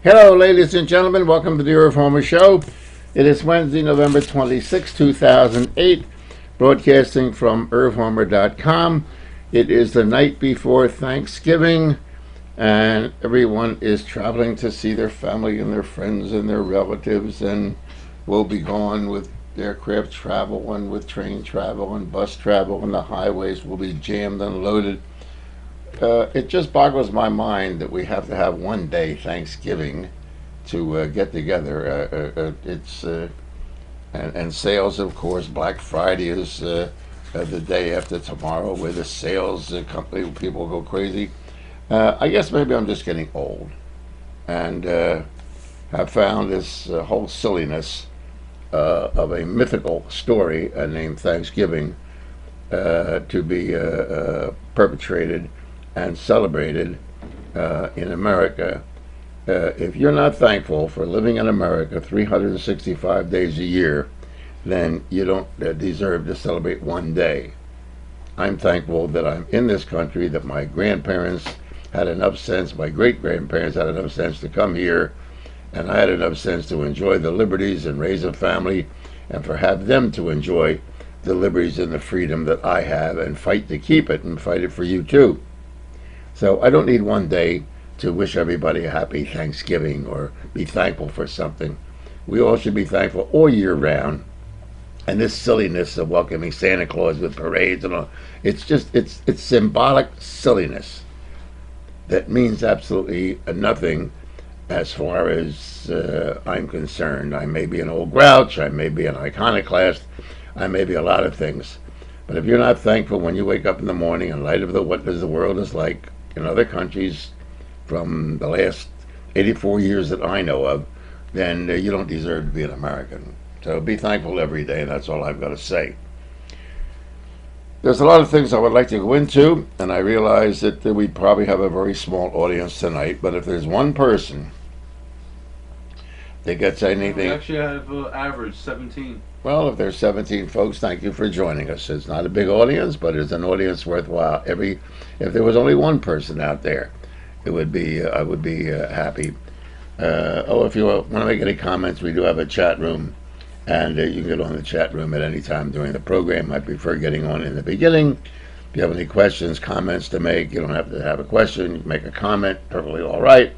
Hello, ladies and gentlemen. Welcome to the Irv Homer Show. It is Wednesday, November 26, 2008, broadcasting from irvhomer.com. It is the night before Thanksgiving, and everyone is traveling to see their family and their friends and their relatives, and will be gone with aircraft travel and with train travel and bus travel, and the highways will be jammed and loaded. It just boggles my mind that we have to have one day Thanksgiving to get together. And sales, of course. Black Friday is the day after tomorrow, where the sales company people go crazy. I guess maybe I'm just getting old, and have found this whole silliness of a mythical story named Thanksgiving to be perpetrated and celebrated in America. If you're not thankful for living in America 365 days a year, then you don't deserve to celebrate one day. I'm thankful that I'm in this country, that my grandparents had enough sense, my great-grandparents had enough sense to come here, and I had enough sense to enjoy the liberties and raise a family, and for have them to enjoy the liberties and the freedom that I have, and fight to keep it, and fight it for you too. So I don't need one day to wish everybody a happy Thanksgiving or be thankful for something. We all should be thankful all year round. And this silliness of welcoming Santa Claus with parades and all, it's symbolic silliness that means absolutely nothing as far as I'm concerned. I may be an old grouch, I may be an iconoclast, I may be a lot of things. But if you're not thankful when you wake up in the morning in light of what the world is like in other countries from the last 84 years that I know of, then you don't deserve to be an American. So be thankful every day, and that's all I've got to say. There's a lot of things I would like to go into, and I realize that we probably have a very small audience tonight, but if there's one person that gets anything... We actually have average 17. Well, if there's 17 folks, thank you for joining us. It's not a big audience, but it's an audience worthwhile. If there was only one person out there, it would be I would be happy. If you want to make any comments, we do have a chat room, and you can get on the chat room at any time during the program. I prefer getting on in the beginning. If you have any questions, comments to make, you don't have to have a question. You can make a comment, perfectly all right.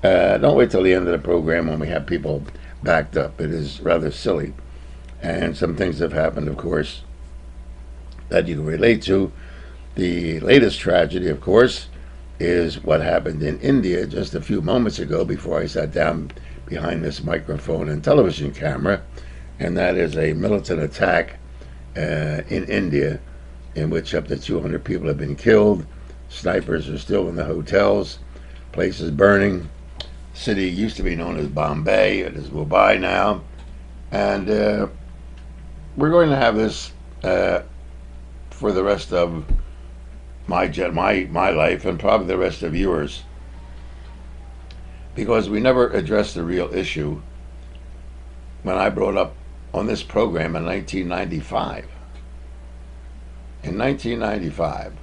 Don't wait till the end of the program when we have people backed up. It is rather silly. And some things have happened, of course, that you can relate to. The latest tragedy, of course, is what happened in India just a few moments ago before I sat down behind this microphone and television camera, and that is a militant attack in India in which up to 200 people have been killed. Snipers are still in the hotels, places burning. City used to be known as Bombay, it is Mumbai now, and we're going to have this for the rest of my life, and probably the rest of yours, because we never addressed the real issue when I brought up on this program in 1995. In 1995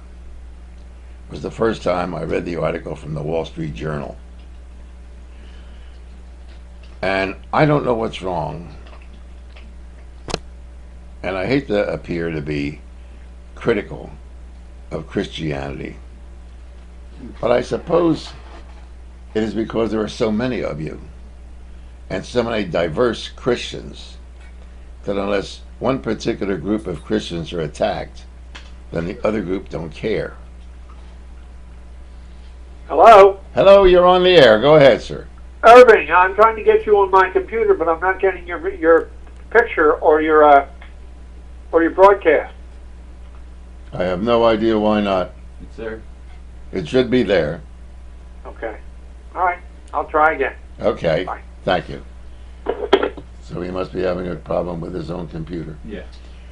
was the first time I read the article from the Wall Street Journal. And I don't know what's wrong, and I hate to appear to be critical of Christianity, but I suppose it is because there are so many of you and so many diverse Christians that unless one particular group of Christians are attacked, then the other group don't care. Hello? Hello, you're on the air. Go ahead, sir. Irving, I'm trying to get you on my computer, but I'm not getting your picture or your broadcast. I have no idea why not. It's there. It should be there. Okay. All right. I'll try again. Okay. Bye. Thank you. So he must be having a problem with his own computer. Yeah.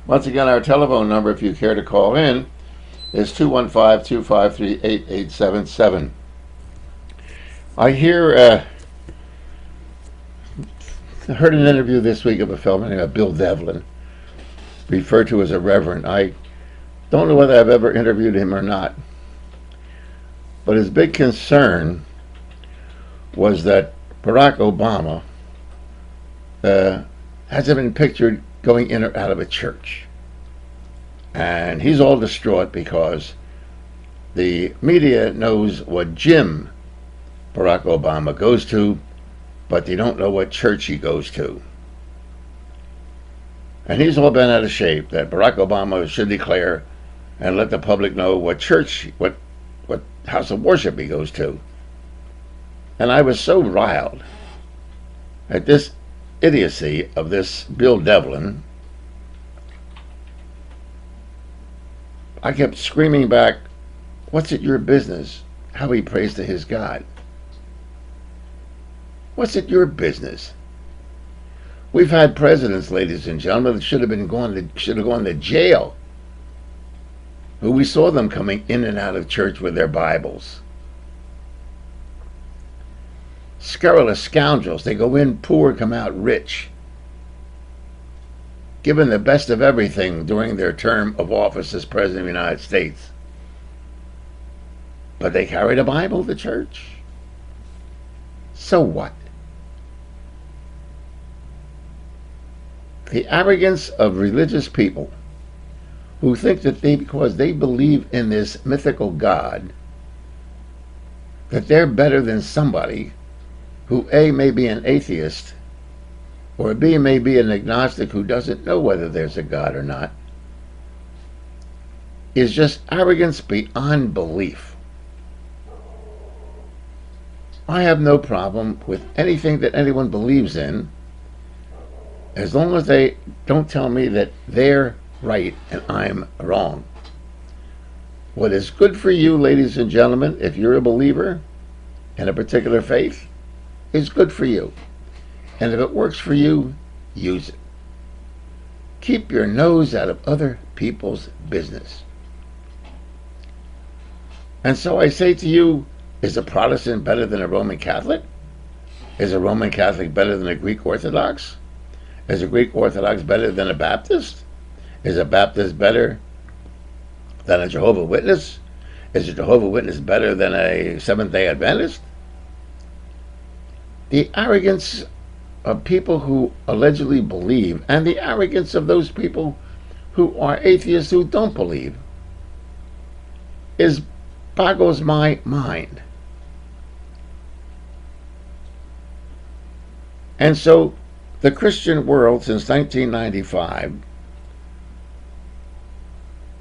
Once again, our telephone number, if you care to call in, is 215-253-8877. I heard an interview this week of a fellow named Bill Devlin, referred to as a reverend. I don't know whether I've ever interviewed him or not, but his big concern was that Barack Obama hasn't been pictured going in or out of a church. And he's all distraught because the media knows what gym Barack Obama goes to, but they don't know what church he goes to. And he's all bent out of shape that Barack Obama should declare and let the public know what church, what house of worship he goes to. And I was so riled at this idiocy of this Bill Devlin. I kept screaming back, what's it your business how he prays to his God? What's it your business? We've had presidents, ladies and gentlemen, that should have gone to jail, who we saw them coming in and out of church with their Bibles. Scurrilous scoundrels. They go in poor, come out rich, given the best of everything during their term of office as President of the United States. But they carried a Bible to church. So what? The arrogance of religious people who think that because they believe in this mythical God, that they're better than somebody who A, may be an atheist, or B, may be an agnostic who doesn't know whether there's a God or not, is just arrogance beyond belief. I have no problem with anything that anyone believes in, as long as they don't tell me that they're right and I'm wrong. What is good for you, ladies and gentlemen, if you're a believer in a particular faith, is good for you. And if it works for you, use it. Keep your nose out of other people's business. And so I say to you, is a Protestant better than a Roman Catholic? Is a Roman Catholic better than a Greek Orthodox? Is a Greek Orthodox better than a Baptist? Is a Baptist better than a Jehovah's Witness? Is a Jehovah's Witness better than a Seventh-day Adventist? The arrogance of people who allegedly believe, and the arrogance of those people who are atheists who don't believe, boggles my mind. And so the Christian world since 1995,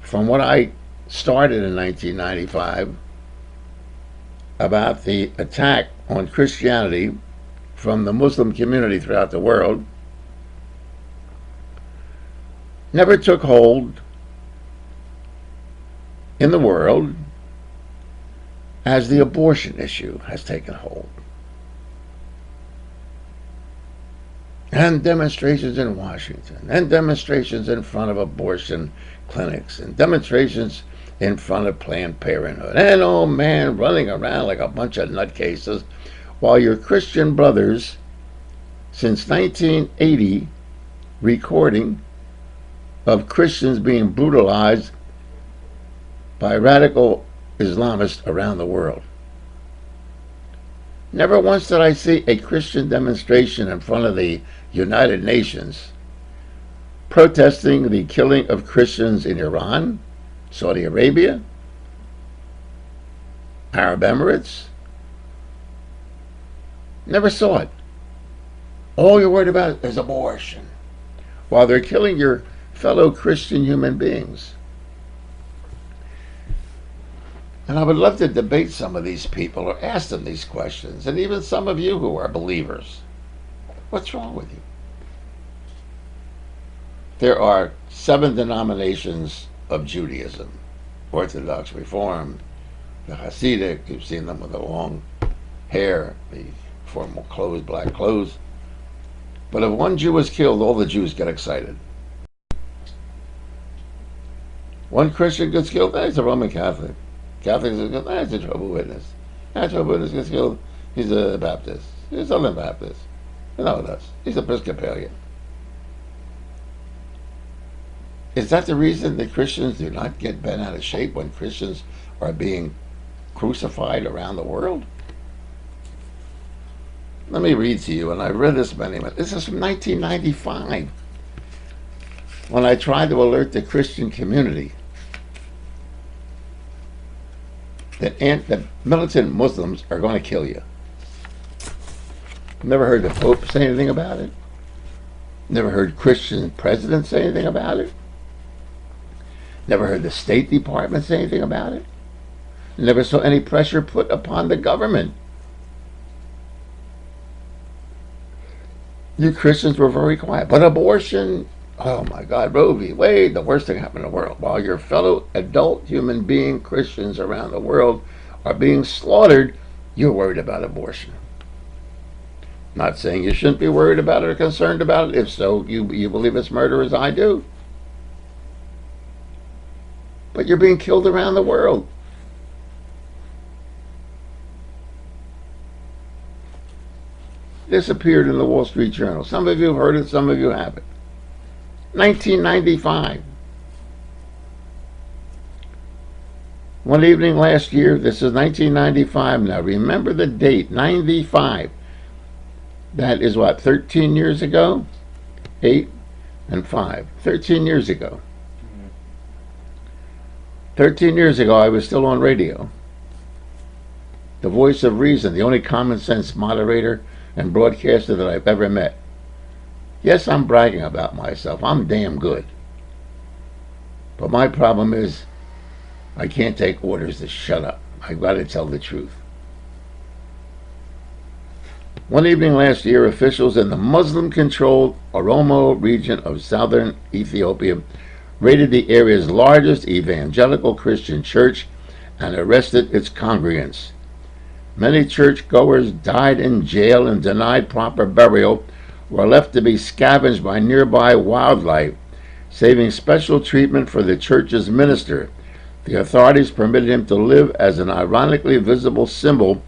from what I started in 1995 about the attack on Christianity from the Muslim community throughout the world, never took hold in the world as the abortion issue has taken hold. And demonstrations in Washington, and demonstrations in front of abortion clinics, and demonstrations in front of Planned Parenthood, and oh man, running around like a bunch of nutcases, while your Christian brothers, since 1980, recording of Christians being brutalized by radical Islamists around the world. Never once did I see a Christian demonstration in front of the United Nations protesting the killing of Christians in Iran, Saudi Arabia, Arab Emirates. Never saw it. All you're worried about is abortion, while they're killing your fellow Christian human beings. And I would love to debate some of these people or ask them these questions, and even some of you who are believers. What's wrong with you? There are 7 denominations of Judaism: Orthodox, Reformed, the Hasidic. You've seen them with the long hair, the formal clothes, black clothes. But if one Jew is killed, all the Jews get excited. One Christian gets killed, he's a Roman Catholic. Catholics get killed, he's a Jehovah's Witness. Jehovah's Witness gets killed, he's a Baptist. He's a Southern Baptist. No, that's he's Episcopalian. Is that the reason that Christians do not get bent out of shape when Christians are being crucified around the world? Let me read to you, and I read this many times. This is from 1995, when I tried to alert the Christian community that militant Muslims are going to kill you. Never heard the Pope say anything about it. Never heard Christian presidents say anything about it. Never heard the State Department say anything about it. Never saw any pressure put upon the government. You Christians were very quiet. But abortion, oh my God, Roe v. Wade, the worst thing happened in the world. While your fellow adult human being Christians around the world are being slaughtered, you're worried about abortion. Not saying you shouldn't be worried about it or concerned about it. If so, you believe it's murder as I do. But you're being killed around the world. This appeared in the Wall Street Journal. Some of you have heard it, some of you haven't. 1995. One evening last year, this is 1995 now. Remember the date, 95. That is what, 13 years ago? 8 and 5. 13 years ago. 13 years ago, I was still on radio. The voice of reason, the only common sense moderator and broadcaster that I've ever met. Yes, I'm bragging about myself. I'm damn good. But my problem is I can't take orders to shut up. I've got to tell the truth. One evening last year, officials in the Muslim-controlled Oromo region of southern Ethiopia raided the area's largest evangelical Christian church and arrested its congregants. Many churchgoers died in jail and denied proper burial, were left to be scavenged by nearby wildlife, saving special treatment for the church's minister. The authorities permitted him to live as an ironically visible symbol,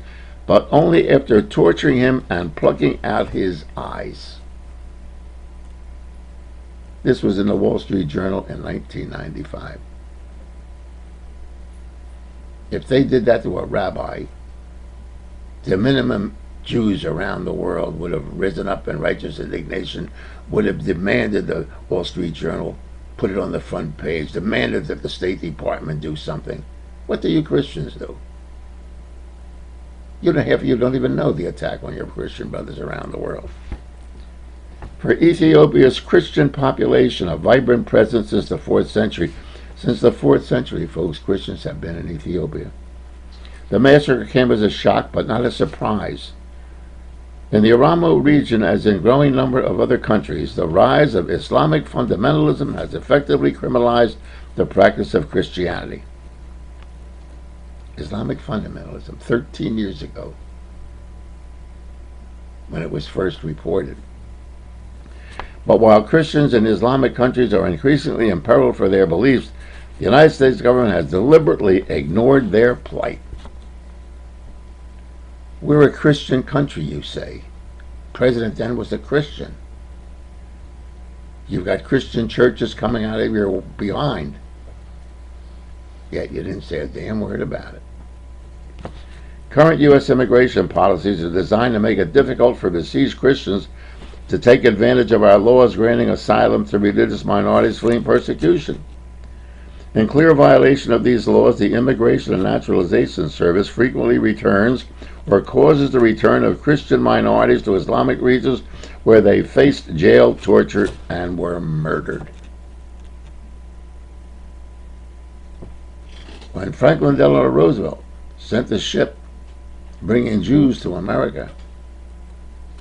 but only after torturing him and plucking out his eyes. This was in the Wall Street Journal in 1995. If they did that to a rabbi, the minimum Jews around the world would have risen up in righteous indignation, would have demanded the Wall Street Journal put it on the front page, demanded that the State Department do something. What do you Christians do? Half of you don't even know the attack on your Christian brothers around the world. For Ethiopia's Christian population, a vibrant presence since the 4th century. Since the 4th century, folks, Christians have been in Ethiopia. The massacre came as a shock, but not a surprise. In the Oromo region, as in a growing number of other countries, the rise of Islamic fundamentalism has effectively criminalized the practice of Christianity. Islamic fundamentalism, 13 years ago, when it was first reported. But while Christians in Islamic countries are increasingly imperiled for their beliefs, the United States government has deliberately ignored their plight. We're a Christian country, you say. President then was a Christian. You've got Christian churches coming out of your behind. Yet you didn't say a damn word about it. Current U.S. immigration policies are designed to make it difficult for besieged Christians to take advantage of our laws granting asylum to religious minorities fleeing persecution. In clear violation of these laws, the Immigration and Naturalization Service frequently returns or causes the return of Christian minorities to Islamic regions where they faced jail, torture, and were murdered. When Franklin Delano Roosevelt sent a ship bringing Jews to America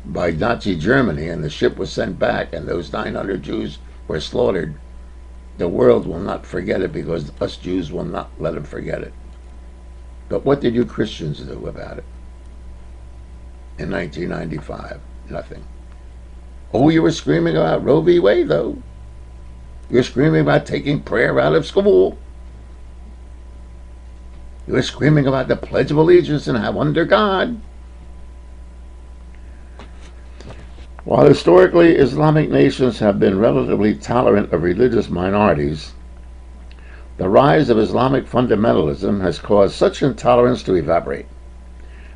by Nazi Germany, and the ship was sent back, and those 900 Jews were slaughtered, the world will not forget it, because us Jews will not let them forget it. But what did you Christians do about it? In 1995, nothing. Oh, you were screaming about Roe v. Wade, though. You were screaming about taking prayer out of school. You were screaming about the Pledge of Allegiance and have under God. While historically Islamic nations have been relatively tolerant of religious minorities, the rise of Islamic fundamentalism has caused such intolerance to evaporate.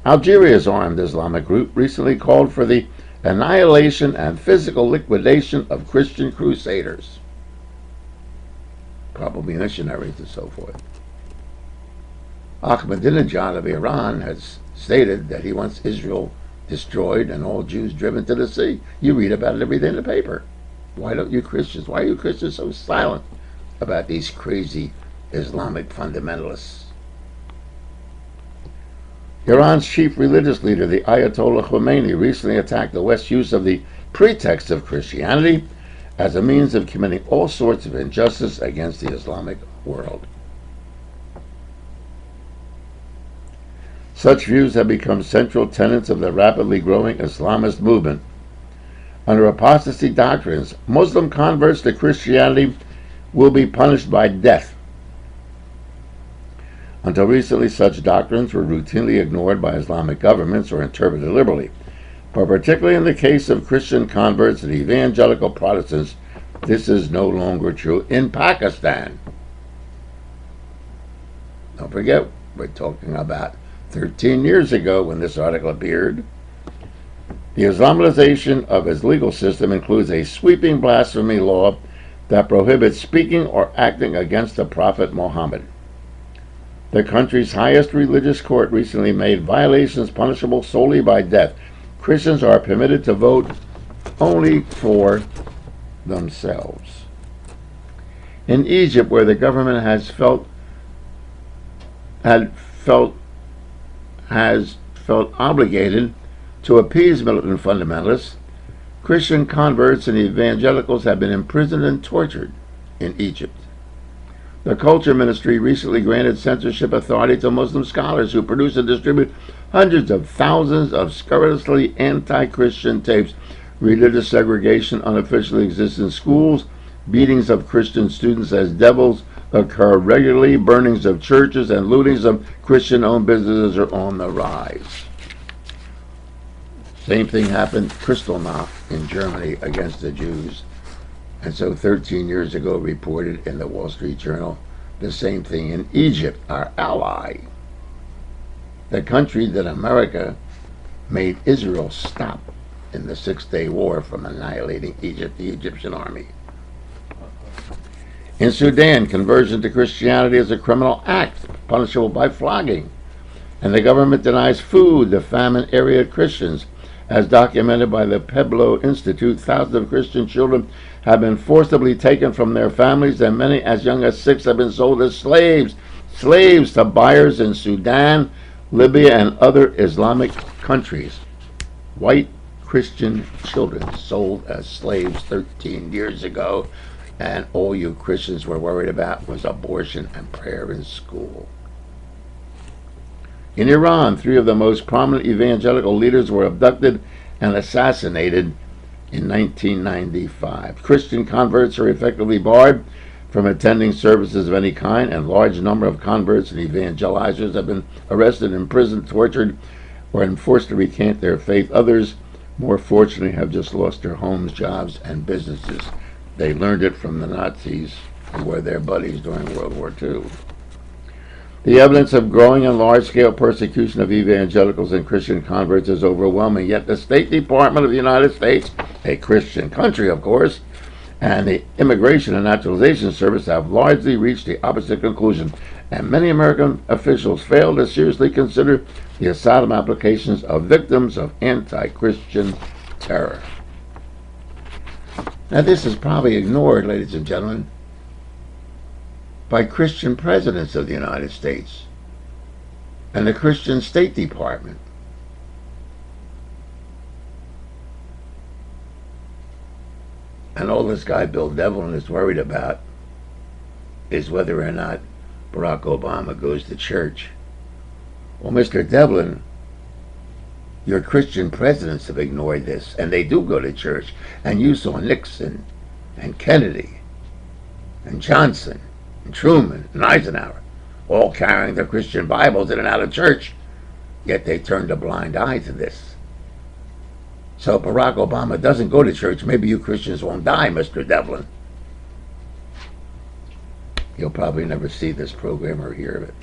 Algeria's armed Islamic group recently called for the annihilation and physical liquidation of Christian crusaders, probably missionaries and so forth. Ahmadinejad of Iran has stated that he wants Israel destroyed and all Jews driven to the sea. You read about it every day in the paper. Why are you Christians so silent about these crazy Islamic fundamentalists? Iran's chief religious leader, the Ayatollah Khomeini, recently attacked the West's use of the pretext of Christianity as a means of committing all sorts of injustice against the Islamic world. Such views have become central tenets of the rapidly growing Islamist movement. Under apostasy doctrines, Muslim converts to Christianity will be punished by death. Until recently, such doctrines were routinely ignored by Islamic governments or interpreted liberally. But particularly in the case of Christian converts and evangelical Protestants, this is no longer true in Pakistan. Don't forget, we're talking about 13 years ago when this article appeared. The Islamization of its legal system includes a sweeping blasphemy law that prohibits speaking or acting against the Prophet Muhammad. The country's highest religious court recently made violations punishable solely by death. Christians are permitted to vote only for themselves. In Egypt, where the government has felt obligated to appease militant fundamentalists, Christian converts and evangelicals have been imprisoned and tortured in Egypt. The Culture Ministry recently granted censorship authority to Muslim scholars who produce and distribute hundreds of thousands of scurrilously anti-Christian tapes. Religious segregation unofficially exists in schools. Beatings of Christian students as devils occur regularly. Burnings of churches and lootings of Christian-owned businesses are on the rise. Same thing happened Kristallnacht in Germany against the Jews. And so 13 years ago reported in the Wall Street Journal the same thing in Egypt, our ally. The country that America made Israel stop in the Six-Day War from annihilating Egypt, the Egyptian army. In Sudan, conversion to Christianity is a criminal act, punishable by flogging. And the government denies food to famine area Christians. As documented by the Pueblo Institute, thousands of Christian children have been forcibly taken from their families, and many as young as 6 have been sold as slaves to buyers in Sudan, Libya, and other Islamic countries. White Christian children sold as slaves 13 years ago, and all you Christians were worried about was abortion and prayer in school. In Iran, 3 of the most prominent evangelical leaders were abducted and assassinated in 1995. Christian converts are effectively barred from attending services of any kind, and a large number of converts and evangelizers have been arrested, imprisoned, tortured, or enforced to recant their faith. Others, more fortunately, have just lost their homes, jobs, and businesses. They learned it from the Nazis, who were their buddies during World War II. The evidence of growing and large-scale persecution of evangelicals and Christian converts is overwhelming, yet the State Department of the United States, a Christian country of course, and the Immigration and Naturalization Service have largely reached the opposite conclusion, and many American officials fail to seriously consider the asylum applications of victims of anti-Christian terror. Now this is probably ignored, ladies and gentlemen, by Christian presidents of the United States and the Christian State Department. And all this guy Bill Devlin is worried about is whether or not Barack Obama goes to church. Well, Mr. Devlin, your Christian presidents have ignored this, and they do go to church. And you saw Nixon and Kennedy and Johnson and Truman and Eisenhower all carrying their Christian Bibles in and out of church, yet they turned a blind eye to this. So if Barack Obama doesn't go to church, maybe you Christians won't die, Mr. Devlin. You'll probably never see this program or hear of it,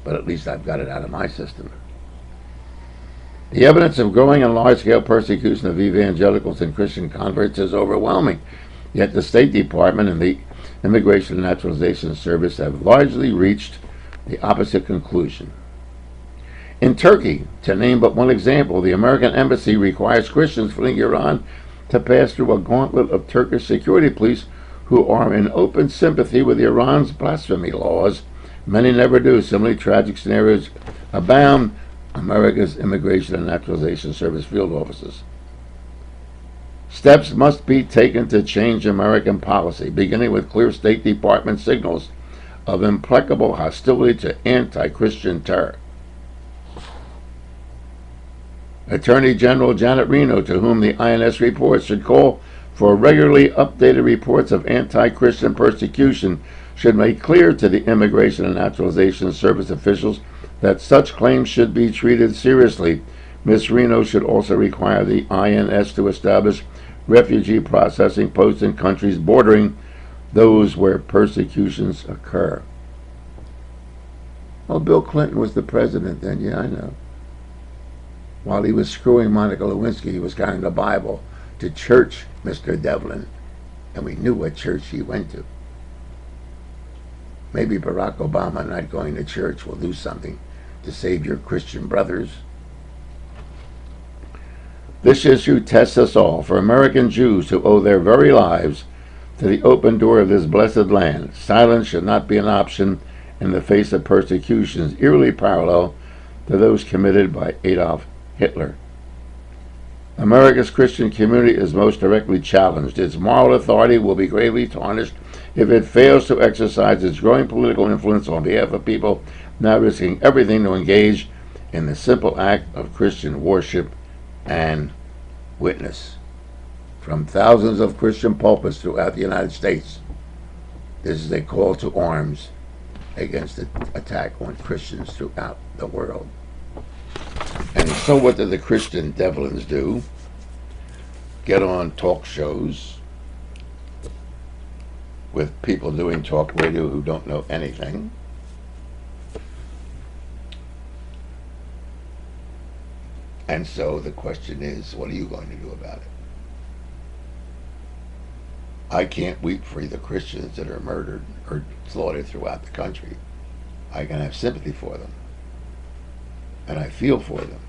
but at least I've got it out of my system. The evidence of growing and large-scale persecution of evangelicals and Christian converts is overwhelming, yet the State Department and the Immigration and Naturalization Service have largely reached the opposite conclusion. In Turkey, to name but one example, the American embassy requires Christians fleeing Iran to pass through a gauntlet of Turkish security police who are in open sympathy with Iran's blasphemy laws. Many never do. Similarly, tragic scenarios abound. America's Immigration and Naturalization Service field offices. Steps must be taken to change American policy, beginning with clear State Department signals of implacable hostility to anti-Christian terror. Attorney General Janet Reno, to whom the INS reports, should call for regularly updated reports of anti-Christian persecution, should make clear to the Immigration and Naturalization Service officials that such claims should be treated seriously. Ms. Reno should also require the INS to establish refugee processing posts in countries bordering those where persecutions occur. Well, Bill Clinton was the president then, yeah, I know. While he was screwing Monica Lewinsky, he was carrying the Bible to church, Mr. Devlin, and we knew what church he went to. Maybe Barack Obama not going to church will do something to save your Christian brothers. This issue tests us all. For American Jews who owe their very lives to the open door of this blessed land, silence should not be an option in the face of persecutions eerily parallel to those committed by Adolf Hitler. America's Christian community is most directly challenged. Its moral authority will be gravely tarnished if it fails to exercise its growing political influence on behalf of people now risking everything to engage in the simple act of Christian worship and witness. From thousands of Christian pulpits throughout the United States, this is a call to arms against the attack on Christians throughout the world. And so what do the Christian Devlins do? Get on talk shows with people doing talk radio who don't know anything. And so the question is, what are you going to do about it? I can't weep for the Christians that are murdered or slaughtered throughout the country. I can have sympathy for them. And I feel for them.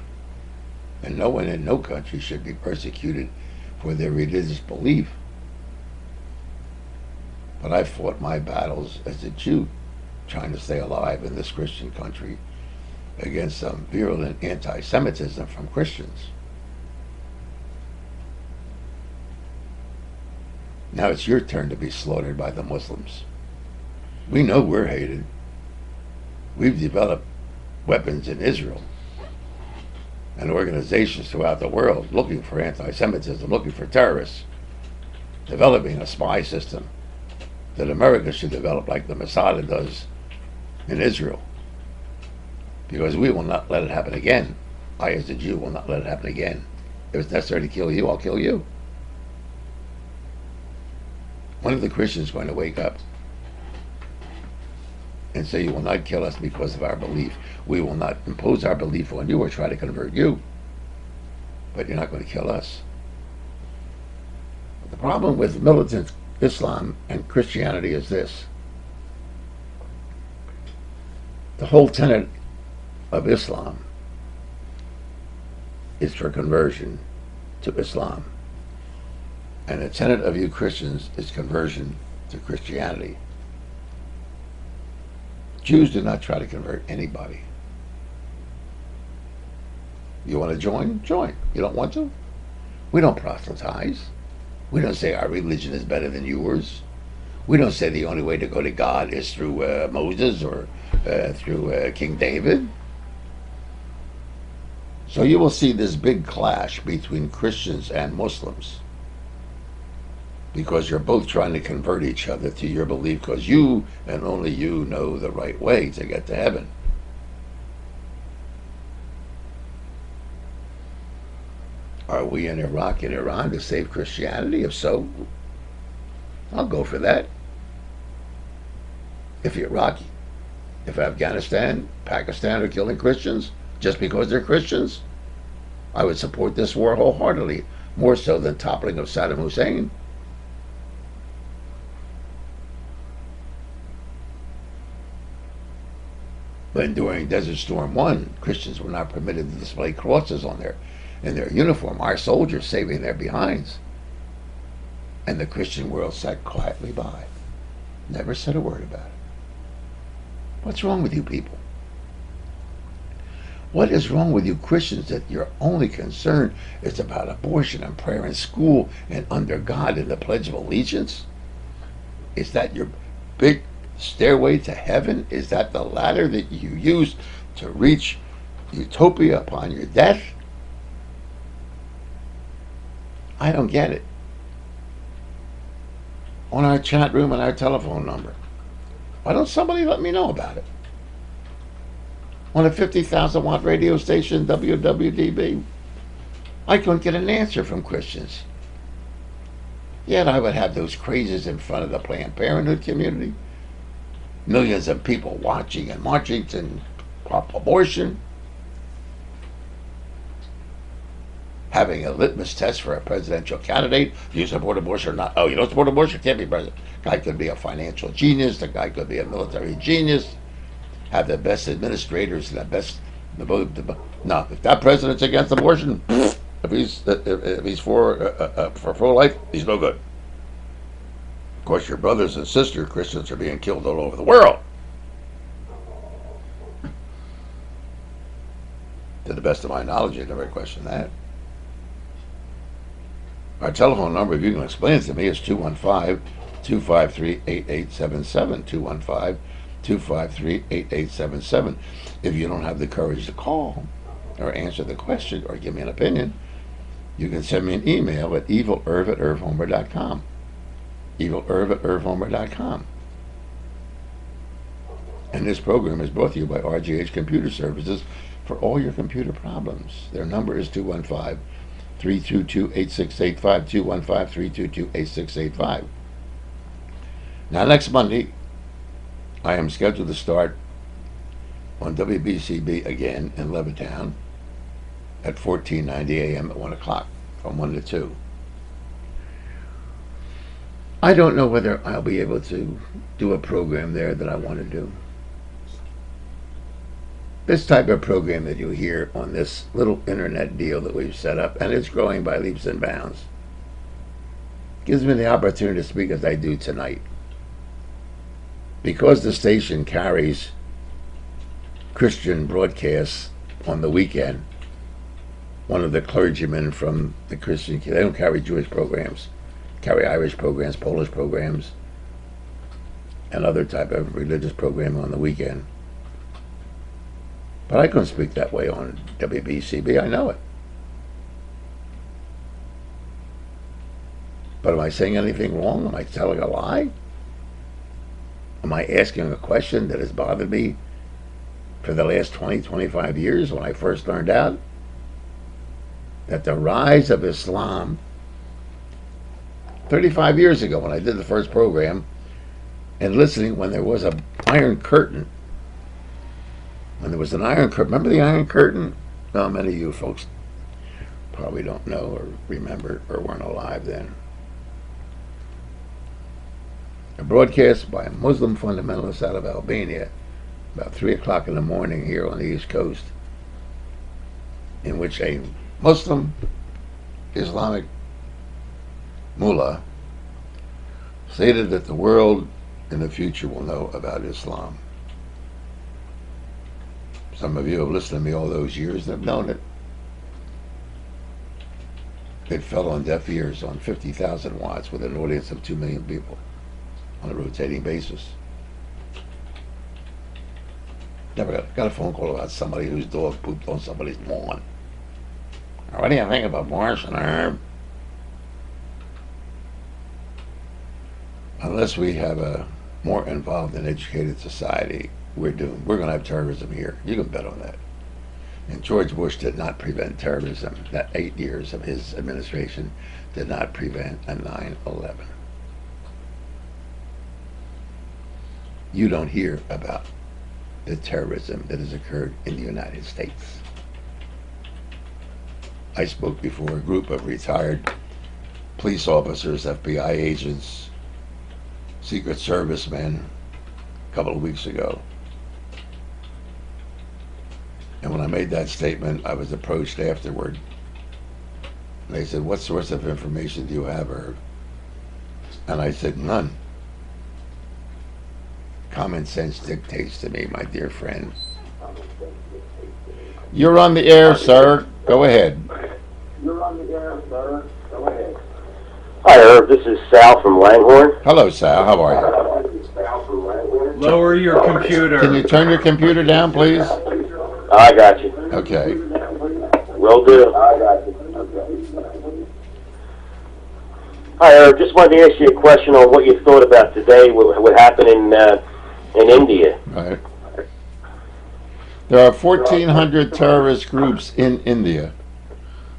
And no one in no country should be persecuted for their religious belief. But I fought my battles as a Jew, trying to stay alive in this Christian country against some virulent anti-Semitism from Christians. Now it's your turn to be slaughtered by the Muslims. We know we're hated. We've developed weapons in Israel and organizations throughout the world looking for anti-Semitism, looking for terrorists, developing a spy system that America should develop like the Mossad does in Israel. Because we will not let it happen again. I, as a Jew, will not let it happen again. If it's necessary to kill you, I'll kill you. When are the Christians going to wake up and say, you will not kill us because of our belief? We will not impose our belief on you or try to convert you, but you're not going to kill us. But the problem with militant Islam and Christianity is this. The whole tenet of Islam is for conversion to Islam. And the tenet of you Christians is conversion to Christianity. Jews do not try to convert anybody. You want to join? Join. You don't want to? We don't proselytize. We don't say our religion is better than yours. We don't say the only way to go to God is through Moses or through King David. So you will see this big clash between Christians and Muslims because you're both trying to convert each other to your belief because you and only you know the right way to get to heaven. Are we in Iraq and Iran to save Christianity? If so, I'll go for that. If Afghanistan, Pakistan are killing Christians just because they're Christians, I would support this war wholeheartedly, more so than toppling of Saddam Hussein. When during Desert Storm 1, Christians were not permitted to display crosses on in their uniform, our soldiers saving their behinds. And the Christian world sat quietly by, never said a word about it. What's wrong with you people? What is wrong with you Christians that your only concern is about abortion and prayer in school and under God in the Pledge of Allegiance? Is that your big stairway to heaven? Is that the ladder that you use to reach utopia upon your death? I don't get it. On our chat room and our telephone number, why don't somebody let me know about it? On a 50,000 watt radio station, WWDB, I couldn't get an answer from Christians. Yet I would have those crazes in front of the Planned Parenthood community, millions of people watching and marching to stop abortion, having a litmus test for a presidential candidate. Do you support abortion or not? Oh, you don't support abortion? Can't be president. Guy could be a financial genius. The guy could be a military genius. Have the best administrators and the best. No, if that president's against abortion, if he's for pro-life, he's no good. Of course, your brothers and sisters, Christians, are being killed all over the world. To the best of my knowledge, I never questioned that. Our telephone number, if you can explain it to me, is 215-253-8877. 253-8877. If you don't have the courage to call or answer the question or give me an opinion, you can send me an email at evilerv@irvhomer.com. evilerv@irvhomer.com. And this program is brought to you by RGH Computer Services for all your computer problems. Their number is 215-322-8685, 215-322-8685. Now, next Monday, I am scheduled to start on WBCB again in Levittown at 1490 a.m. at 1 o'clock, from 1 to 2. I don't know whether I'll be able to do a program there that I want to do. This type of program that you hear on this little internet deal that we've set up, and it's growing by leaps and bounds, gives me the opportunity to speak as I do tonight. Because the station carries Christian broadcasts on the weekend, one of the clergymen from the Christian, they don't carry Jewish programs, carry Irish programs, Polish programs, and other type of religious program on the weekend. But I couldn't speak that way on WBCB, I know it. But am I saying anything wrong? Am I telling a lie? Am I asking a question that has bothered me for the last 20, 25 years when I first learned out that the rise of Islam, 35 years ago when I did the first program, and listening when there was an Iron Curtain. When there was an Iron Curtain, remember the Iron Curtain? Well, many of you folks probably don't know or remember or weren't alive then. A broadcast by a Muslim fundamentalist out of Albania about 3 o'clock in the morning here on the East Coast, in which a Muslim Islamic mullah stated that the world in the future will know about Islam. Some of you have listened to me all those years and have known it. It fell on deaf ears on 50,000 watts with an audience of 2 million people on a rotating basis. Never got a phone call about somebody whose dog pooped on somebody's lawn. Now, what do you think of abortion, Irv? Unless we have a more involved and educated society, we're doomed. We're going to have terrorism here. You can bet on that. And George Bush did not prevent terrorism. That 8 years of his administration did not prevent a 9/11. You don't hear about the terrorism that has occurred in the United States. I spoke before a group of retired police officers, FBI agents, Secret Service men a couple of weeks ago. And when I made that statement, I was approached afterward. And they said, "What source of information do you have, Irv?" And I said, "None. Common sense dictates to me, my dear friend." You're on the air, sir. Go ahead. You're on the air, sir. Go ahead. Hi, Irv. This is Sal from Langhorne. Hello, Sal. How are you? Lower your computer. Can you turn your computer down, please? I got you. Okay. Will do. Hi, Irv. Just wanted to ask you a question on what you thought about today, what happened in India. Right. There are 1,400 terrorist groups in India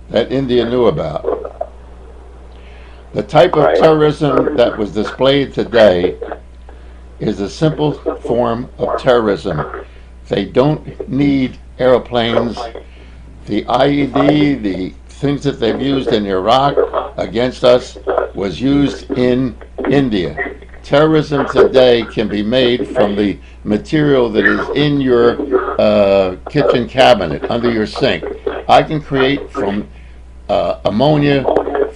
that India knew about. The type of terrorism that was displayed today is a simple form of terrorism. They don't need airplanes. The IED, the things that they've used in Iraq against us, was used in India. Terrorism today can be made from the material that is in your kitchen cabinet, under your sink. I can create from ammonia,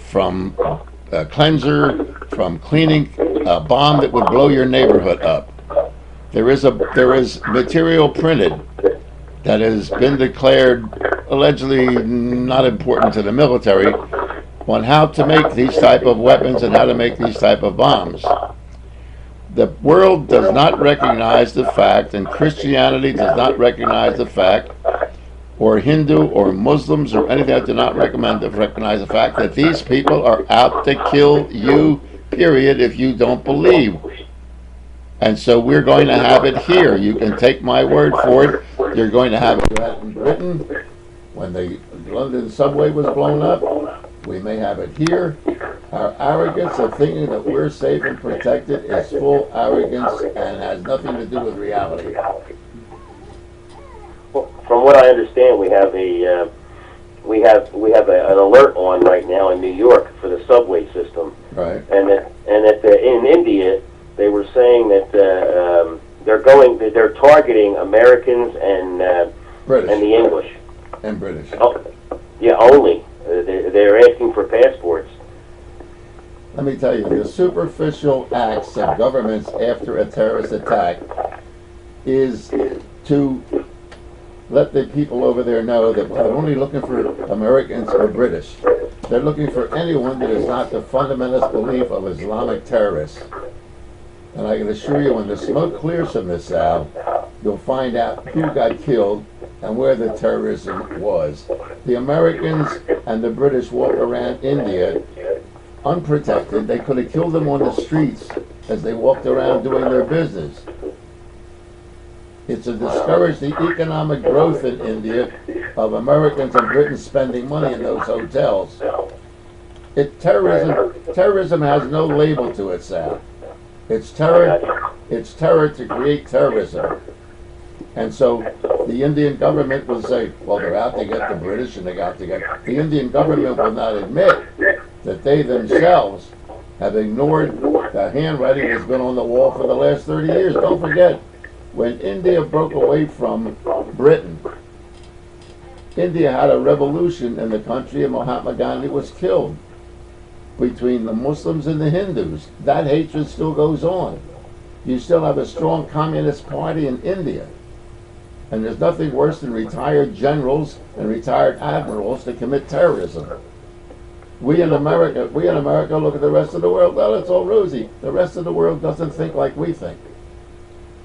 from a cleanser, from cleaning a bomb that would blow your neighborhood up. There is material printed that has been declared allegedly not important to the military on how to make these type of weapons and how to make these type of bombs. The world does not recognize the fact, and Christianity does not recognize the fact, or Hindu or Muslims or anything that do not recognize the fact that these people are out to kill you, period, if you don't believe. And so we're going to have it here. You can take my word for it. You're going to have it in Britain when the London subway was blown up. We may have it here. Our arrogance of thinking that we're safe and protected is full arrogance and has nothing to do with reality. Well, from what I understand, we have an alert on right now in New York for the subway system. Right. And that in India they were saying that they're targeting Americans and British. and the English. And British. Oh, yeah, only. They're asking for passports. Let me tell you, the superficial acts of governments after a terrorist attack is to let the people over there know that they're only looking for Americans or British. They're looking for anyone that is not the fundamentalist belief of Islamic terrorists. And I can assure you, when the smoke clears from this, Sal, you'll find out who got killed and where the terrorism was. The Americans and the British walked around India unprotected. They could have killed them on the streets as they walked around doing their business. It's to discourage the economic growth in India of Americans and Britons spending money in those hotels. Terrorism has no label to it, Sal. It's terror to create terrorism. And so the Indian government will say, well, they're out to get the British and they got to get... The Indian government will not admit that they themselves have ignored the handwriting that's been on the wall for the last 30 years. Don't forget, when India broke away from Britain, India had a revolution in the country and Mahatma Gandhi was killed between the Muslims and the Hindus. That hatred still goes on. You still have a strong communist party in India. And there's nothing worse than retired generals and retired admirals that commit terrorism. We in America look at the rest of the world, well, it's all rosy. The rest of the world doesn't think like we think.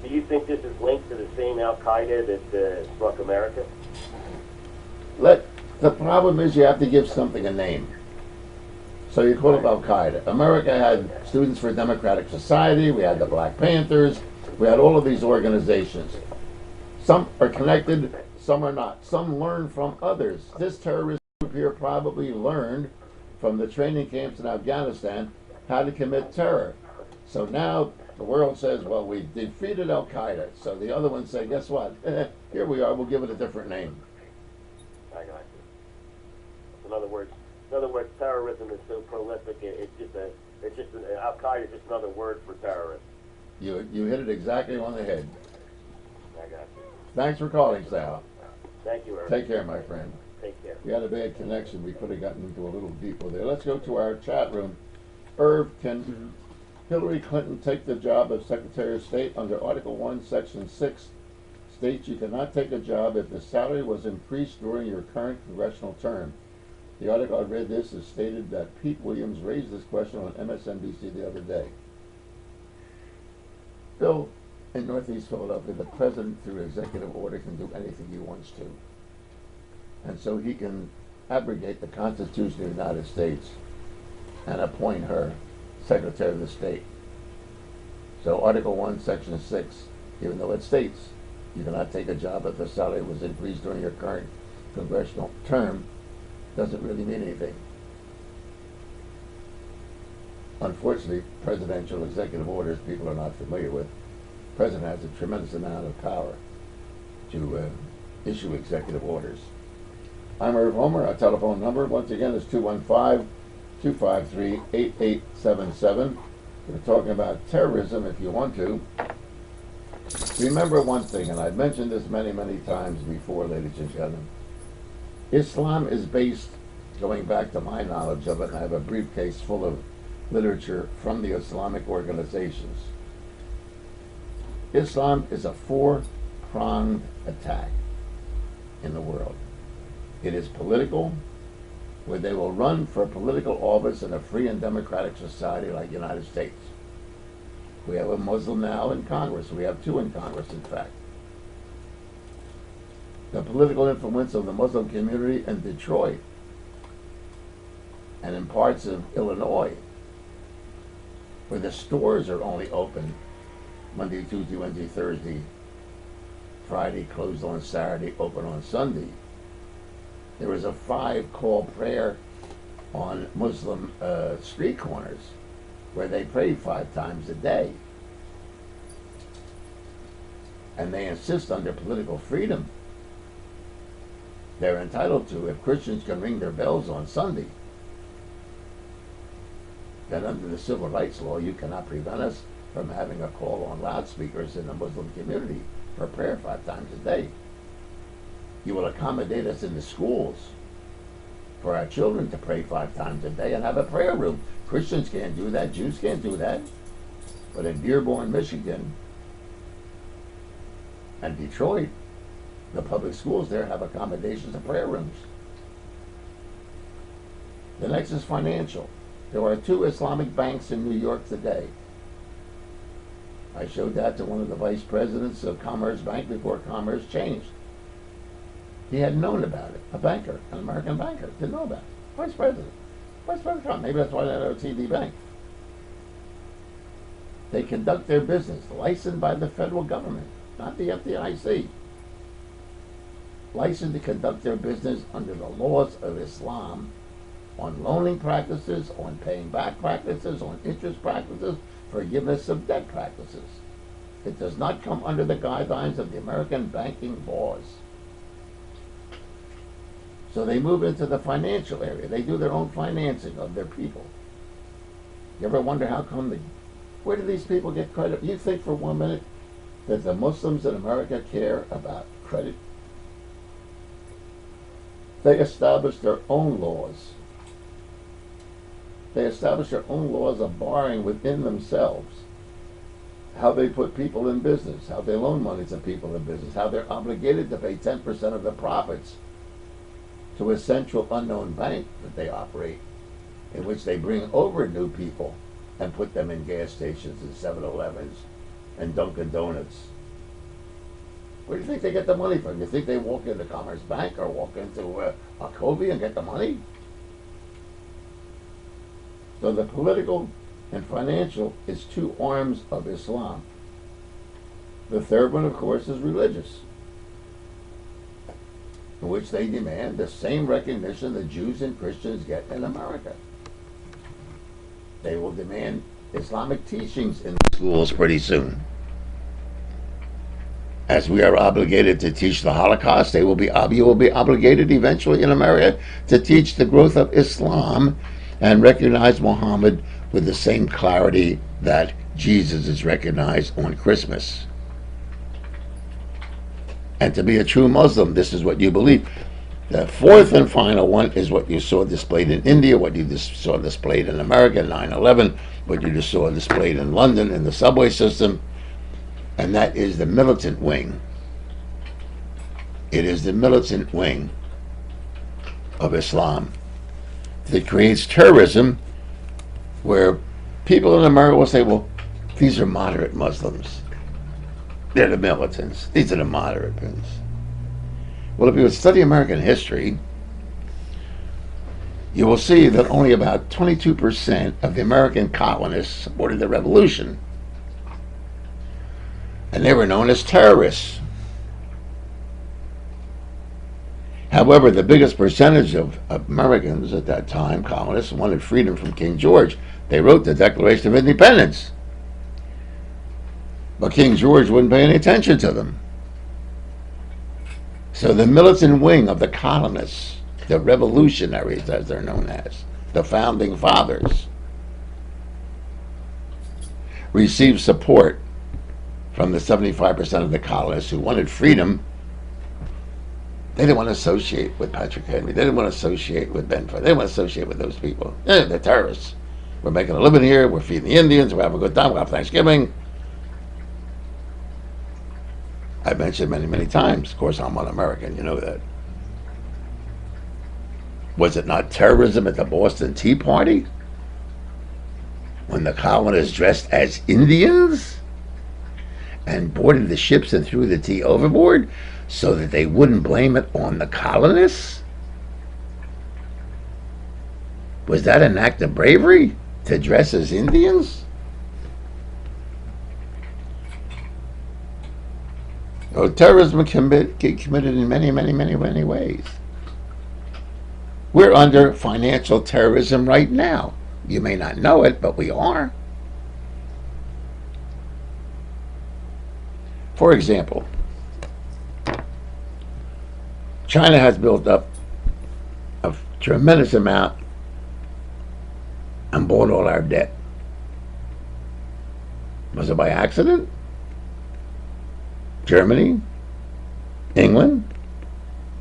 Do you think this is linked to the same Al-Qaeda that struck America? The problem is you have to give something a name. So you call it Al-Qaeda. America had Students for Democratic Society, we had the Black Panthers, we had all of these organizations. Some are connected, some are not. Some learn from others. This terrorist group here probably learned from the training camps in Afghanistan how to commit terror. So now the world says, well, we defeated Al-Qaeda. So the other ones say, guess what? Here we are, we'll give it a different name. I got you. In other words, terrorism is so prolific. Al Qaeda is just another word for terrorists. You hit it exactly on the head. I got you. Thanks for calling, Sal. Thank you, Irv. Take care, my friend. Take care. We had a bad connection. We could have gotten into a little deeper there. Let's go to our chat room. Irv, can Hillary Clinton take the job of Secretary of State? Under Article 1, Section 6, states you cannot take a job if the salary was increased during your current congressional term. The article I read this is stated that Pete Williams raised this question on MSNBC the other day. Bill, in Northeast Philadelphia, the president, through executive order, can do anything he wants to. And so he can abrogate the Constitution of the United States and appoint her Secretary of the State. So Article 1, Section 6, even though it states you cannot take a job if the salary was increased during your current congressional term, doesn't really mean anything. Unfortunately, presidential executive orders people are not familiar with. The president has a tremendous amount of power to issue executive orders. I'm Irv Homer. Our telephone number, once again, is 215-253-8877. We're talking about terrorism if you want to. Remember one thing, and I've mentioned this many, many times before, ladies and gentlemen. Islam is based, going back to my knowledge of it, and I have a briefcase full of literature from the Islamic organizations. Islam is a four-pronged attack in the world. It is political, where they will run for political office in a free and democratic society like the United States. We have a Muslim now in Congress. We have two in Congress, in fact. The political influence of the Muslim community in Detroit and in parts of Illinois, where the stores are only open Monday, Tuesday, Wednesday, Thursday, Friday, closed on Saturday, open on Sunday. There was a 5-call prayer on Muslim street corners where they pray 5 times a day. And they insist on their political freedom. They're entitled to, if Christians can ring their bells on Sunday, then under the civil rights law, you cannot prevent us from having a call on loudspeakers in the Muslim community for prayer 5 times a day. You will accommodate us in the schools for our children to pray 5 times a day and have a prayer room. Christians can't do that. Jews can't do that. But in Dearborn, Michigan, and Detroit, the public schools there have accommodations and prayer rooms. The next is financial. There are 2 Islamic banks in New York today. I showed that to one of the vice presidents of Commerce Bank before Commerce changed. He hadn't known about it. A banker, an American banker, didn't know about it. Vice President Trump. Maybe that's why they had a TD Bank. They conduct their business licensed by the federal government, not the FDIC. Licensed to conduct their business under the laws of Islam on loaning practices, on paying back practices, on interest practices, forgiveness of debt practices. It does not come under the guidelines of the American banking laws. So they move into the financial area. They do their own financing of their people. You ever wonder how come where do these people get credit? You think for 1 minute that the Muslims in America care about credit? They establish their own laws. They establish their own laws of borrowing within themselves. How they put people in business, how they loan money to people in business, how they're obligated to pay 10% of the profits to a central unknown bank that they operate, in which they bring over new people and put them in gas stations and 7-Elevens and Dunkin' Donuts. Where do you think they get the money from? You think they walk into Commerce Bank or walk into Wachovia and get the money? So the political and financial is 2 arms of Islam. The third one, of course, is religious, in which they demand the same recognition that Jews and Christians get in America. They will demand Islamic teachings in the schools pretty soon. As we are obligated to teach the Holocaust, you will be obligated eventually in America to teach the growth of Islam and recognize Muhammad with the same clarity that Jesus is recognized on Christmas. And to be a true Muslim, this is what you believe. The fourth and final one is what you saw displayed in India, what you just saw displayed in America, 9/11, what you just saw displayed in London in the subway system, and that is the militant wing. It is the militant wing of Islam that creates terrorism, where people in America will say, well, these are moderate Muslims. They're the militants. These are the moderate ones. Well, if you would study American history, you will see that only about 22% of the American colonists supported the revolution. And they were known as terrorists. However, the biggest percentage of Americans at that time, colonists, wanted freedom from King George. They wrote the Declaration of Independence. But King George wouldn't pay any attention to them. So the militant wing of the colonists, the revolutionaries as they're known as, the founding fathers, received support from the 75% of the colonists who wanted freedom. They didn't want to associate with Patrick Henry. They didn't want to associate with Benford. They didn't want to associate with those people. They're terrorists. We're making a living here. We're feeding the Indians. We're having a good time. We'll have Thanksgiving. I've mentioned many, many times, of course, I'm un-American, you know that. Was it not terrorism at the Boston Tea Party? When the colonists dressed as Indians and boarded the ships and threw the tea overboard so that they wouldn't blame it on the colonists? Was that an act of bravery to dress as Indians? Oh, terrorism can get committed in many, many, many, many ways. We're under financial terrorism right now. You may not know it, but we are. For example, China has built up a tremendous amount and bought all our debt. Was it by accident? Germany, England,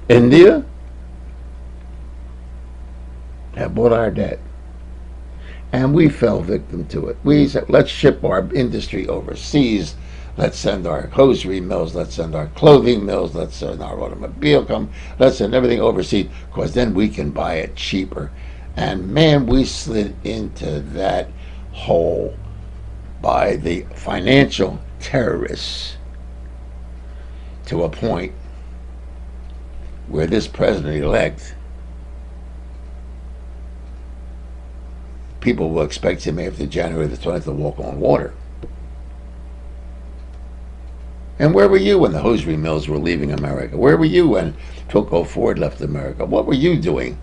India have bought our debt. And we fell victim to it. We said, let's ship our industry overseas. Let's send our hosiery mills. Let's send our clothing mills. Let's send our automobile company. Let's send everything overseas, because then we can buy it cheaper. And man, we slid into that hole by the financial terrorists to a point where this president-elect, people will expect him after January the 20th to walk on water. And where were you when the hosiery mills were leaving America? Where were you when Philco Ford left America? What were you doing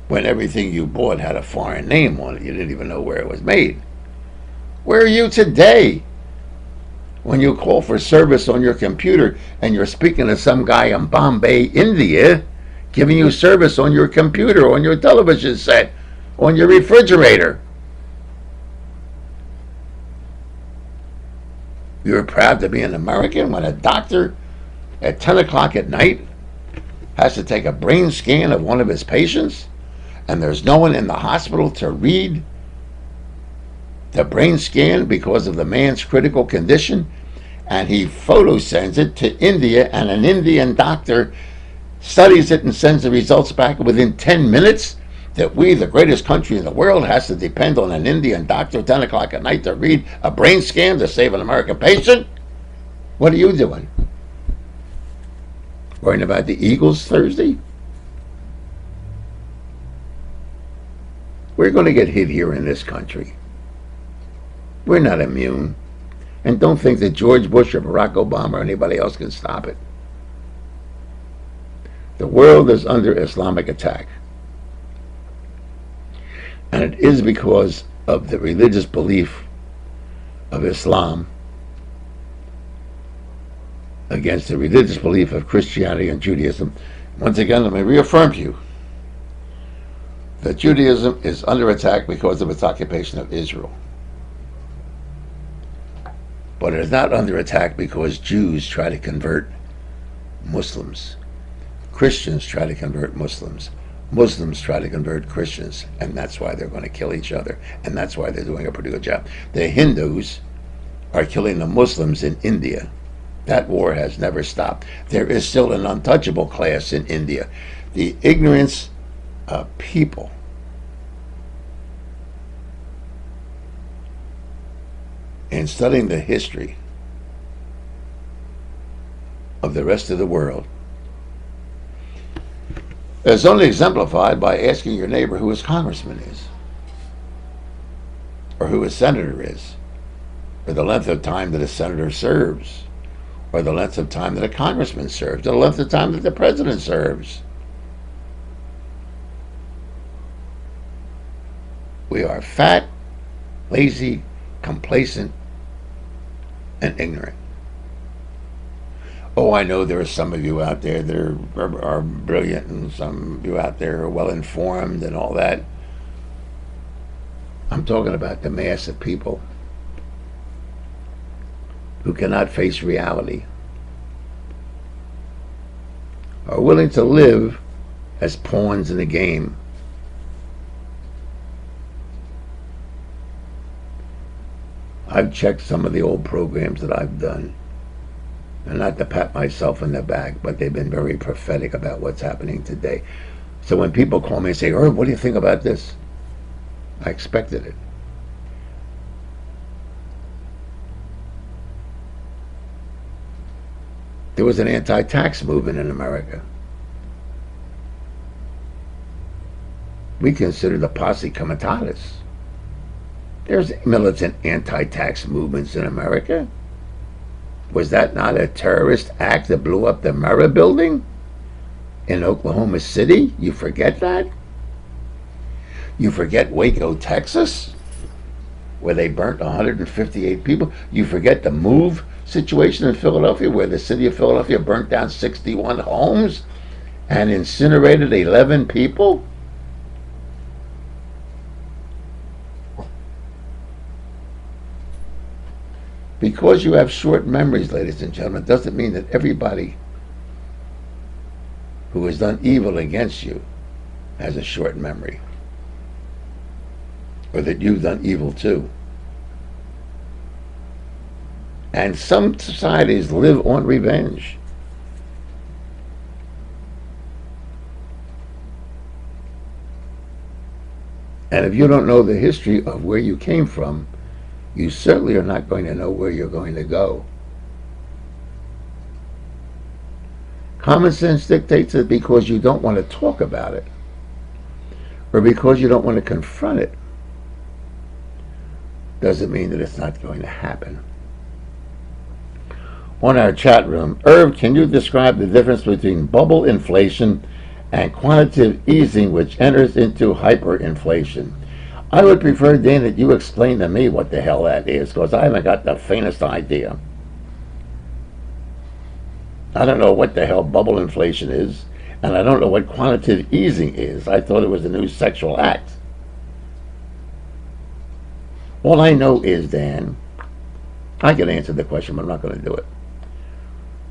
when everything you bought had a foreign name on it? You didn't even know where it was made. Where are you today when you call for service on your computer and you're speaking to some guy in Bombay, India, giving you service on your computer, on your television set, on your refrigerator? You're proud to be an American when a doctor at 10 o'clock at night has to take a brain scan of one of his patients and there's no one in the hospital to read the brain scan because of the man's critical condition, and he photosends it to India, and an Indian doctor studies it and sends the results back within 10 minutes, that we, the greatest country in the world, has to depend on an Indian doctor at 10 o'clock at night to read a brain scan to save an American patient? What are you doing? Worrying about the Eagles Thursday? We're going to get hit here in this country. We're not immune. And don't think that George Bush or Barack Obama or anybody else can stop it. The world is under Islamic attack. And it is because of the religious belief of Islam against the religious belief of Christianity and Judaism. Once again, let me reaffirm to you that Judaism is under attack because of its occupation of Israel. But it is not under attack because Jews try to convert Muslims. Christians try to convert Muslims. Muslims try to convert Christians, and that's why they're going to kill each other, and that's why they're doing a pretty good job. The Hindus are killing the Muslims in India. That war has never stopped. There is still an untouchable class in India. The ignorance of people in studying the history of the rest of the world is only exemplified by asking your neighbor who his congressman is, or who his senator is, or the length of time that a senator serves, or the length of time that a congressman serves, or the length of time that the president serves. We are fat, lazy, complacent, and ignorant. Oh, I know there are some of you out there that are brilliant, and some of you out there are well informed and all that. I'm talking about the mass of people who cannot face reality, are willing to live as pawns in a game. I've checked some of the old programs that I've done, and not to pat myself on the back, but they've been very prophetic about what's happening today. So when people call me and say, Irv, what do you think about this? I expected it. There was an anti-tax movement in America. We consider the posse comitatus. There's militant anti-tax movements in America. Was that not a terrorist act that blew up the Murrah building in Oklahoma City? You forget that? You forget Waco, Texas, where they burnt 158 people? You forget the MOVE situation in Philadelphia, where the city of Philadelphia burnt down 61 homes and incinerated 11 people? Because you have short memories, ladies and gentlemen, doesn't mean that everybody who has done evil against you has a short memory, or that you've done evil too. And some societies live on revenge. And if you don't know the history of where you came from, you certainly are not going to know where you're going to go. Common sense dictates that because you don't want to talk about it, or because you don't want to confront it, doesn't mean that it's not going to happen. On our chat room, Irv, can you describe the difference between bubble inflation and quantitative easing, which enters into hyperinflation? I would prefer, Dan, that you explain to me what the hell that is, because I haven't got the faintest idea. I don't know what the hell bubble inflation is, and I don't know what quantitative easing is. I thought it was a new sexual act. All I know is, Dan, I can answer the question, but I'm not going to do it.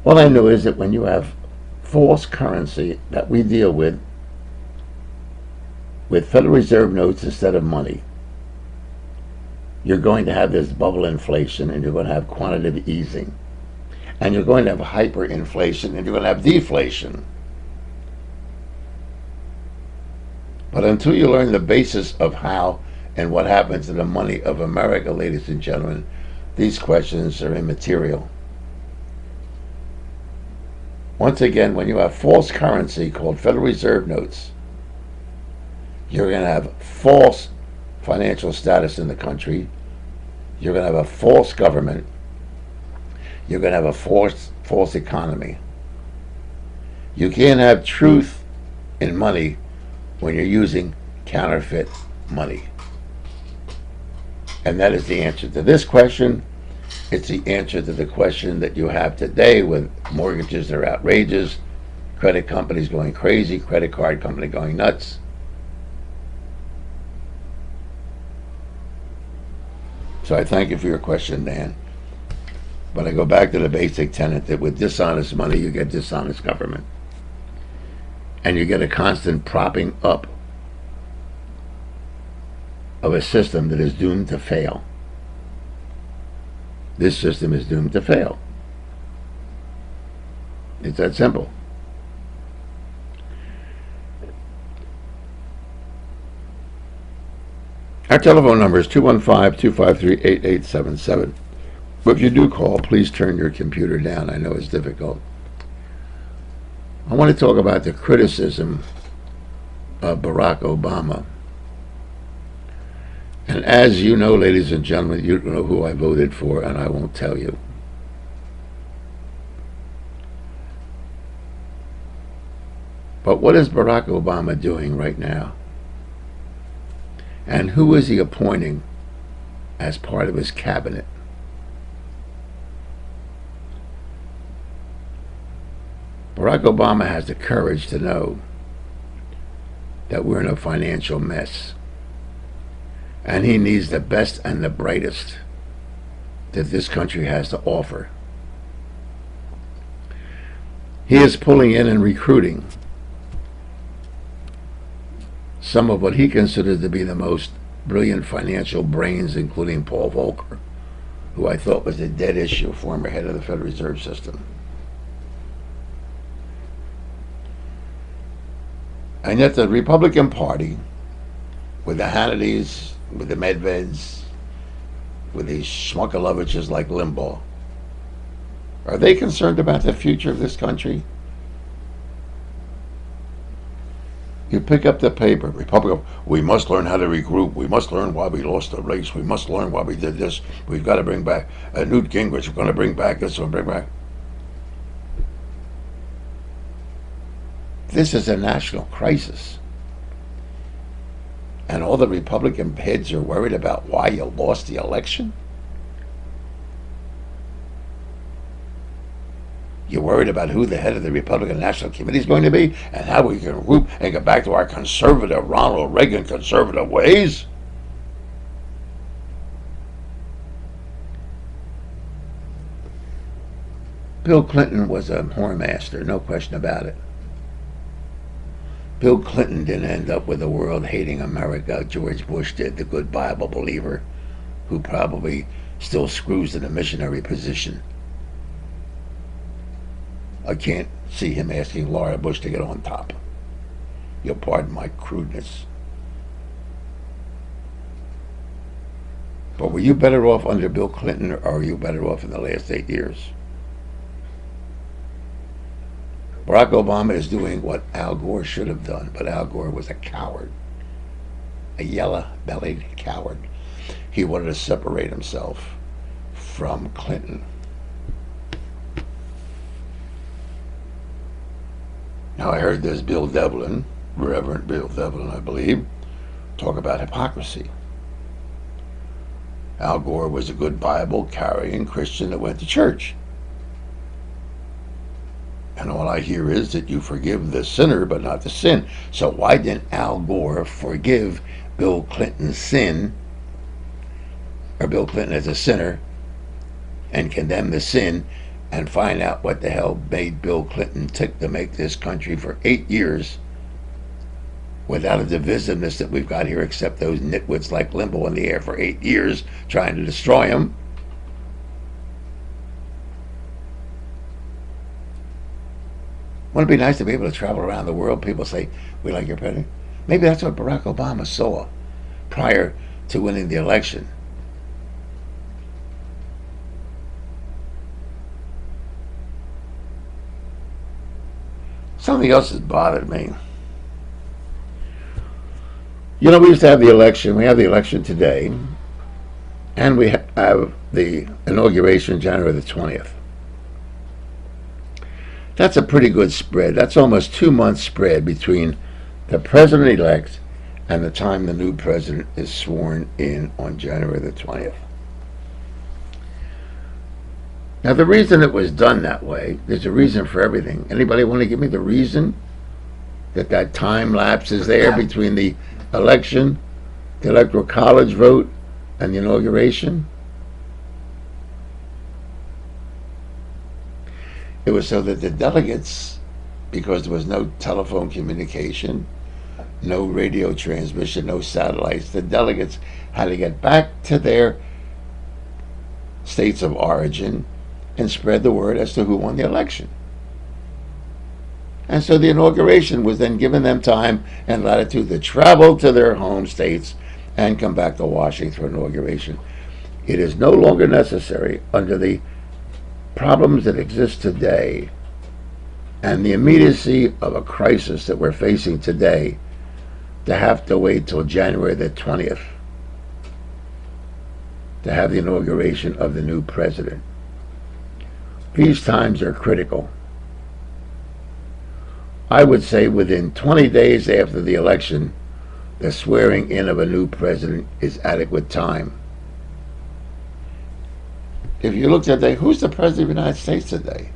All I know is that when you have false currency that we deal with Federal Reserve notes instead of money, you're going to have this bubble inflation, and you're going to have quantitative easing, and you're going to have hyperinflation, and you're going to have deflation. But until you learn the basis of how and what happens to the money of America, ladies and gentlemen, these questions are immaterial. Once again, when you have false currency called Federal Reserve notes, you're going to have false financial status in the country. You're going to have a false government. You're going to have a false economy. You can't have truth in money when you're using counterfeit money. And that is the answer to this question. It's the answer to the question that you have today with mortgages that are outrageous, credit companies going crazy, credit card company going nuts. So I thank you for your question, Dan. But I go back to the basic tenet that with dishonest money, you get dishonest government. And you get a constant propping up of a system that is doomed to fail. This system is doomed to fail. It's that simple. Our telephone number is 215-253-8877. But if you do call, please turn your computer down. I know it's difficult. I want to talk about the criticism of Barack Obama. And as you know, ladies and gentlemen, you know who I voted for, and I won't tell you. But what is Barack Obama doing right now? And who is he appointing as part of his cabinet? Barack Obama has the courage to know that we're in a financial mess. And he needs the best and the brightest that this country has to offer. He is pulling in and recruiting some of what he considers to be the most brilliant financial brains, including Paul Volcker, who I thought was a dead issue, former head of the Federal Reserve System. And yet the Republican Party, with the Hannitys, with the Medveds, with these Schmuckaloviches like Limbaugh, are they concerned about the future of this country? You pick up the paper, Republican, we must learn how to regroup, we must learn why we lost the race, we must learn why we did this, we've got to bring back Newt Gingrich, we're going to bring back this, we'll bring back. This is a national crisis. And all the Republican heads are worried about why you lost the election? You're worried about who the head of the Republican National Committee is going to be and how we can group and get back to our conservative, Ronald Reagan conservative ways? Bill Clinton was a whoremaster, no question about it. Bill Clinton didn't end up with the world hating America. George Bush did, the good Bible believer who probably still screws in a missionary position. I can't see him asking Laura Bush to get on top. You'll pardon my crudeness. But were you better off under Bill Clinton, or are you better off in the last 8 years? Barack Obama is doing what Al Gore should have done, but Al Gore was a coward, a yellow-bellied coward. He wanted to separate himself from Clinton. Now I heard there's Bill Devlin, Reverend Bill Devlin, I believe, talk about hypocrisy. Al Gore was a good Bible-carrying Christian that went to church. And all I hear is that you forgive the sinner but not the sin. So why didn't Al Gore forgive Bill Clinton's sin, or Bill Clinton as a sinner, and condemn the sin, and find out what the hell made Bill Clinton tick to make this country for 8 years without a divisiveness that we've got here, except those nitwits like Limbaugh in the air for 8 years trying to destroy him? Wouldn't it be nice to be able to travel around the world? People say, we like your president. Maybe that's what Barack Obama saw prior to winning the election. Something else has bothered me. You know, we used to have the election. We have the election today. And we have the inauguration January the 20th. That's a pretty good spread. That's almost 2 months spread between the president-elect and the time the new president is sworn in on January the 20th. Now, the reason it was done that way, there's a reason for everything. Anybody want to give me the reason that time lapse is there between the election, the electoral college vote, and the inauguration? It was so that the delegates, because there was no telephone communication, no radio transmission, no satellites, the delegates had to get back to their states of origin and spread the word as to who won the election. And so the inauguration was then giving them time and latitude to travel to their home states and come back to Washington for inauguration. It is no longer necessary under the problems that exist today and the immediacy of a crisis that we're facing today to have to wait till January the 20th to have the inauguration of the new president. These times are critical. I would say within 20 days after the election, the swearing in of a new president is adequate time. If you looked at who's the president of the United States today?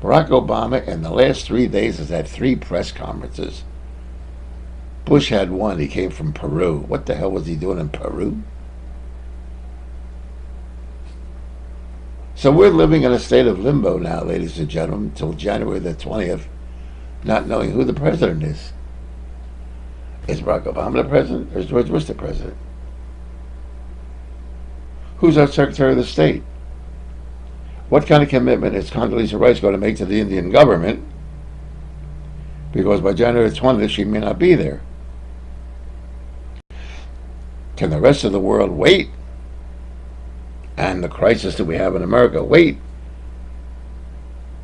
Barack Obama in the last 3 days has had 3 press conferences. Bush had one. He came from Peru. What the hell was he doing in Peru? So we're living in a state of limbo now, ladies and gentlemen, until January the 20th, not knowing who the president is. Is Barack Obama the president, or is George Bush the president? Who's our Secretary of the State? What kind of commitment is Condoleezza Rice going to make to the Indian government? Because by January 20th, she may not be there. Can the rest of the world wait? And the crisis that we have in America wait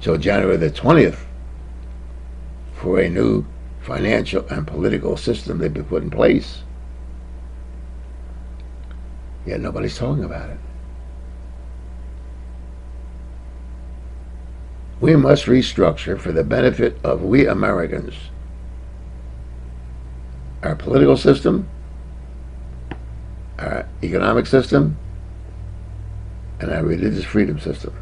till January the 20th for a new financial and political system to be put in place? Yet nobody's talking about it. We must restructure for the benefit of we Americans our political system, our economic system, and our religious freedom system.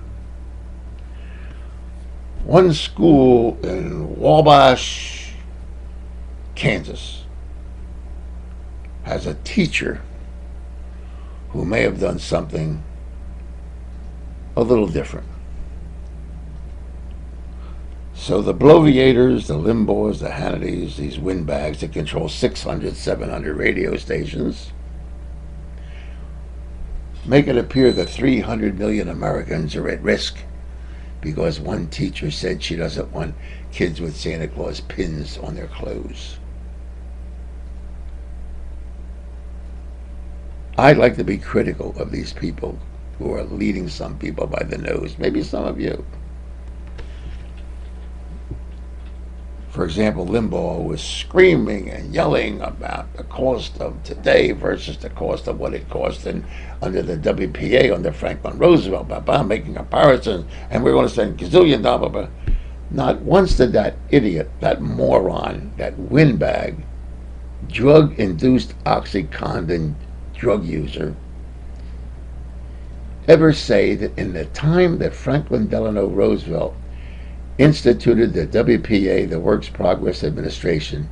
One school in Wabash, Kansas, has a teacher who may have done something a little different. So the bloviators, the Limbaughs, the Hannitys, these windbags that control 600, 700 radio stations, make it appear that 300 million Americans are at risk because one teacher said she doesn't want kids with Santa Claus pins on their clothes. I'd like to be critical of these people who are leading some people by the nose, maybe some of you. For example, Limbaugh was screaming and yelling about the cost of today versus the cost of what it cost under the WPA under Franklin Roosevelt, making comparisons, and we're going to spend gazillion dollars. Not once did that idiot, that moron, that windbag, drug-induced OxyContin drug user, ever say that in the time that Franklin Delano Roosevelt instituted the WPA, the Works Progress Administration,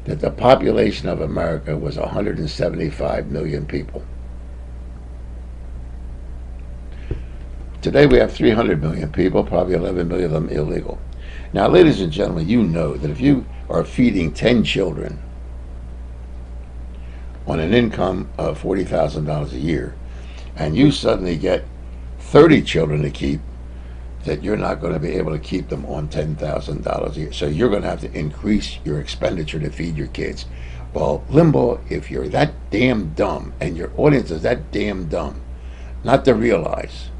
that the population of America was 175 million people. Today we have 300 million people, probably 11 million of them illegal. Now, ladies and gentlemen, you know that if you are feeding 10 children on an income of $40,000 a year, and you suddenly get 30 children to keep, that you're not going to be able to keep them on $10,000 a year. So you're going to have to increase your expenditure to feed your kids. Well, Limbaugh, if you're that damn dumb, and your audience is that damn dumb, not to realize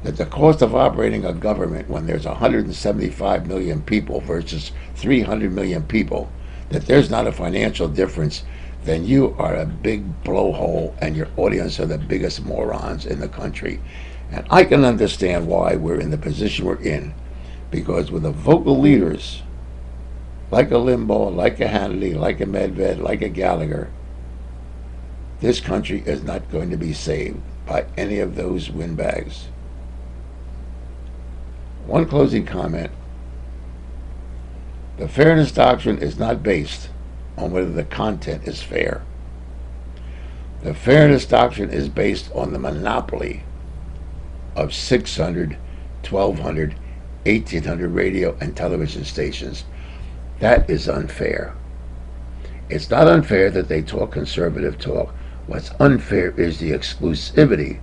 that the cost of operating a government when there's 175 million people versus 300 million people, that there's not a financial difference, then you are a big blowhole and your audience are the biggest morons in the country. And I can understand why we're in the position we're in, because with the vocal leaders like a Limbaugh, like a Hannity, like a Medved, like a Gallagher, this country is not going to be saved by any of those windbags. One closing comment. The fairness doctrine is not based on whether the content is fair. The fairness doctrine is based on the monopoly of 600, 1,200, 1,800 radio and television stations. That is unfair. It's not unfair that they talk conservative talk. What's unfair is the exclusivity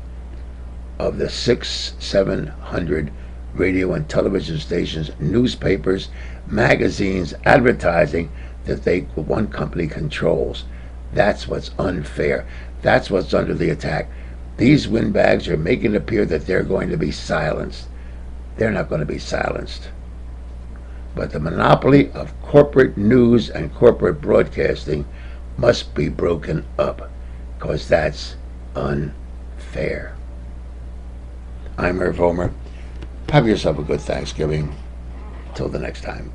of the 700 radio and television stations, newspapers, magazines, advertising that one company controls. That's what's unfair. That's what's under the attack. These windbags are making it appear that they're going to be silenced. They're not going to be silenced. But the monopoly of corporate news and corporate broadcasting must be broken up, because that's unfair. I'm Irv Homer. Have yourself a good Thanksgiving. Till the next time.